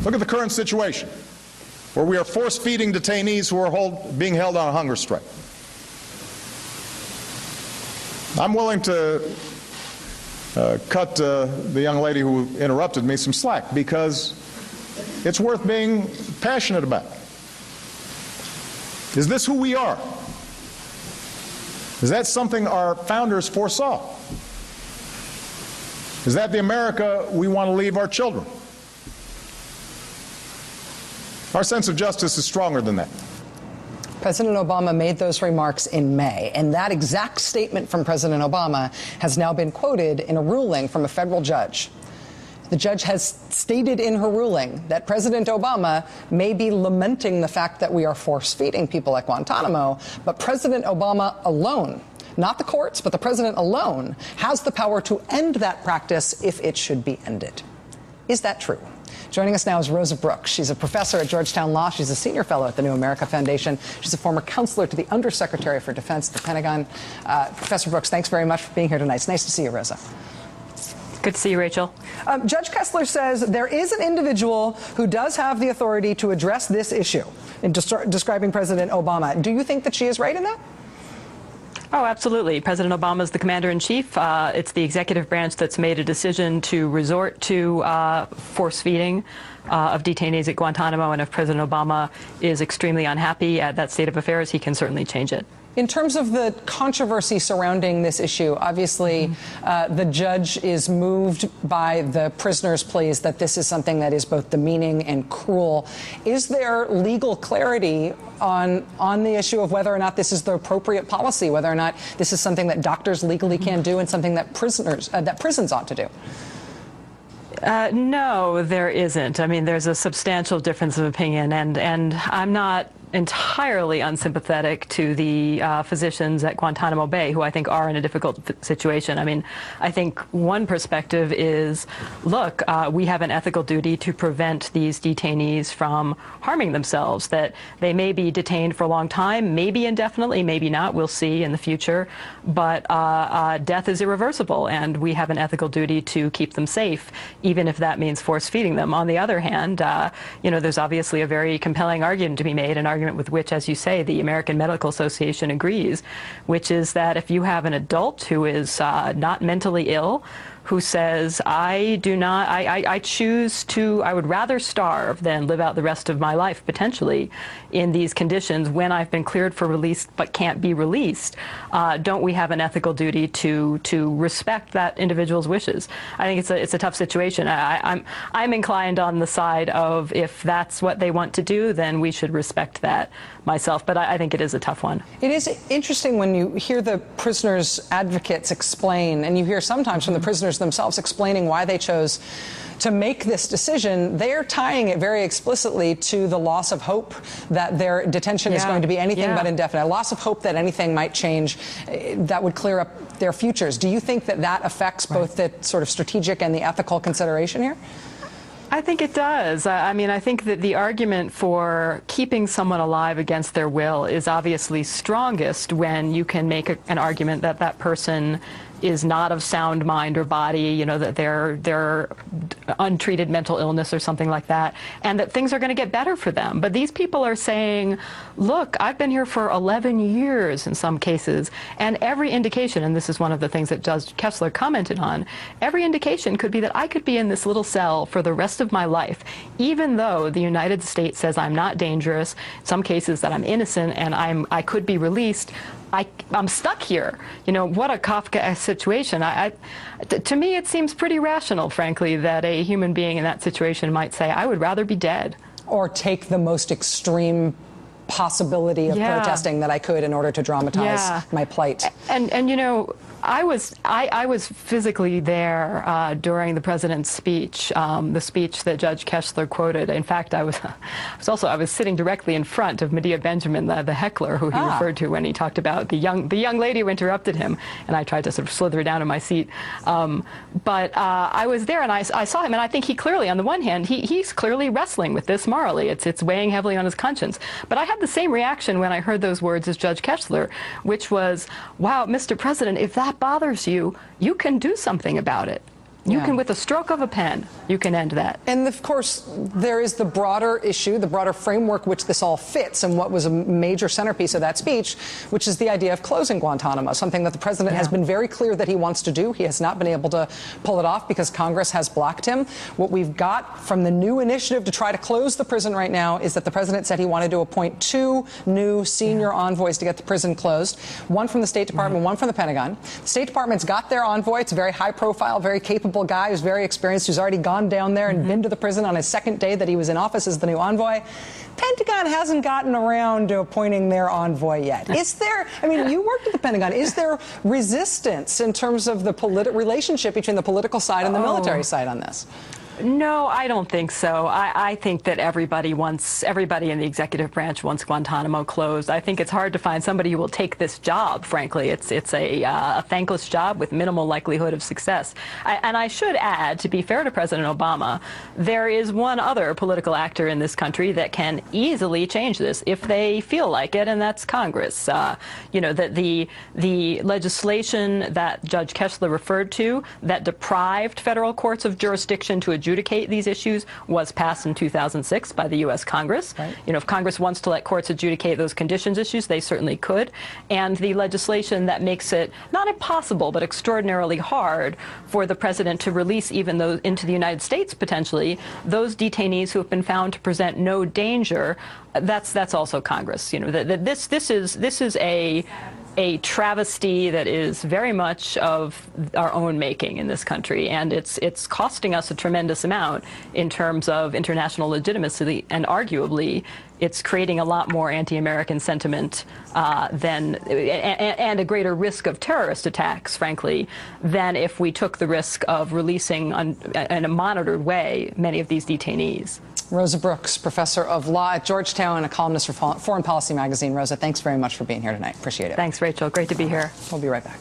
Look at the current situation, where we are force-feeding detainees who are being held on a hunger strike. I'm willing to cut the young lady who interrupted me some slack, because it's worth being passionate about. Is this who we are? Is that something our founders foresaw? Is that the America we want to leave our children? Our sense of justice is stronger than that. President Obama made those remarks in May, and that exact statement from President Obama has now been quoted in a ruling from a federal judge. The judge has stated in her ruling that President Obama may be lamenting the fact that we are force-feeding people at Guantanamo, but President Obama alone, not the courts, but the president alone, has the power to end that practice if it should be ended. Is that true? Joining us now is Rosa Brooks. She's a professor at Georgetown Law. She's a senior fellow at the New America Foundation. She's a former counselor to the Undersecretary for Defense at the Pentagon. Professor Brooks, thanks very much for being here tonight. It's nice to see you, Rosa. Good to see you, Rachel. Judge Kessler says there is an individual who does have the authority to address this issue in describing President Obama. Do you think that she is right in that? Oh, absolutely. President Obama is the commander-in-chief. It's the executive branch that's made a decision to resort to force feeding of detainees at Guantanamo, and if President Obama is extremely unhappy at that state of affairs, he can certainly change it. In terms of the controversy surrounding this issue, obviously the judge is moved by the prisoner's pleas that this is something that is both demeaning and cruel. Is there legal clarity on the issue of whether or not this is the appropriate policy, whether or not this is something that doctors legally can do and something that prisons ought to do? No, there isn't. I mean, there's a substantial difference of opinion, and I'm not entirely unsympathetic to the physicians at Guantanamo Bay, who I think are in a difficult situation. I mean, I think one perspective is, look, we have an ethical duty to prevent these detainees from harming themselves, that they may be detained for a long time, maybe indefinitely, maybe not, we'll see in the future, but death is irreversible, and we have an ethical duty to keep them safe, even if that means force-feeding them. On the other hand, you know, there's obviously a very compelling argument to be made, an argument with which, as you say, the American Medical Association agrees, which is that if you have an adult who is not mentally ill, who says, I choose to, I would rather starve than live out the rest of my life, potentially, in these conditions when I've been cleared for release but can't be released, don't we have an ethical duty to respect that individual's wishes? I think it's a tough situation. I'm inclined on the side of, if that's what they want to do, then we should respect that myself, but I think it is a tough one. It is interesting when you hear the prisoners' advocates explain, and you hear sometimes from the prisoners themselves explaining why they chose to make this decision. They're tying it very explicitly to the loss of hope that their detention is going to be anything but indefinite, a loss of hope that anything might change that would clear up their futures. Do you think that that affects both the sort of strategic and the ethical consideration here? I think it does. I mean, I think that the argument for keeping someone alive against their will is obviously strongest when you can make an argument that that person is not of sound mind or body, you know, that they're untreated mental illness or something like that, and that things are going to get better for them. But these people are saying, look, I've been here for 11 years in some cases, and every indication, and this is one of the things that Judge Kessler commented on, every indication could be that I could be in this little cell for the rest of my life, even though the United States says I'm not dangerous, in some cases that I'm innocent and I could be released. I'm stuck here. You know, what a Kafkaesque situation. To me, it seems pretty rational, frankly, that a human being in that situation might say, I would rather be dead. Or take the most extreme possibility of protesting that I could in order to dramatize my plight. And you know, I was physically there during the president's speech, the speech that Judge Kessler quoted. In fact, I was sitting directly in front of Medea Benjamin, the heckler who he referred to when he talked about the young lady who interrupted him, and I tried to sort of slither down in my seat. But I was there, and I saw him, and I think he clearly, on the one hand, he's clearly wrestling with this morally. It's weighing heavily on his conscience. But I had the same reaction when I heard those words as Judge Kessler, which was, wow, Mr. President, if that bothers you, you can do something about it. You can, with a stroke of a pen, you can end that. And of course, there is the broader issue, the broader framework which this all fits, and what was a major centerpiece of that speech, which is the idea of closing Guantanamo, something that the president has been very clear that he wants to do. He has not been able to pull it off because Congress has blocked him. What we've got from the new initiative to try to close the prison right now is that the president said he wanted to appoint 2 new senior envoys to get the prison closed, one from the State Department, one from the Pentagon. The State Department's got their envoy. It's a very high profile, very capable guy who's very experienced, who's already gone down there and been to the prison on his second day that he was in office as the new envoy. Pentagon hasn't gotten around to appointing their envoy yet. Is there, I mean, you worked at the Pentagon, is there resistance in terms of the relationship between the political side and the military side on this? No, I don't think so. I think that everybody in the executive branch wants Guantanamo closed. I think it's hard to find somebody who will take this job, frankly. It's a thankless job with minimal likelihood of success. And I should add, to be fair to President Obama, there is one other political actor in this country that can easily change this if they feel like it, and that's Congress. You know, that the legislation that Judge Kessler referred to that deprived federal courts of jurisdiction to adjudicate these issues was passed in 2006 by the U.S. Congress. Right. You know, if Congress wants to let courts adjudicate those conditions issues, they certainly could. And the legislation that makes it not impossible, but extraordinarily hard for the president to release even those into the United States, potentially, those detainees who have been found to present no danger, that's also Congress. You know, this is a travesty that is very much of our own making in this country, and it's costing us a tremendous amount in terms of international legitimacy, and arguably it's creating a lot more anti-American sentiment and a greater risk of terrorist attacks, frankly, than if we took the risk of releasing in a monitored way many of these detainees. Rosa Brooks, professor of law at Georgetown and a columnist for Foreign Policy magazine. Rosa, thanks very much for being here tonight. Appreciate it. Thanks, Rachel. Great to be here. We'll be right back.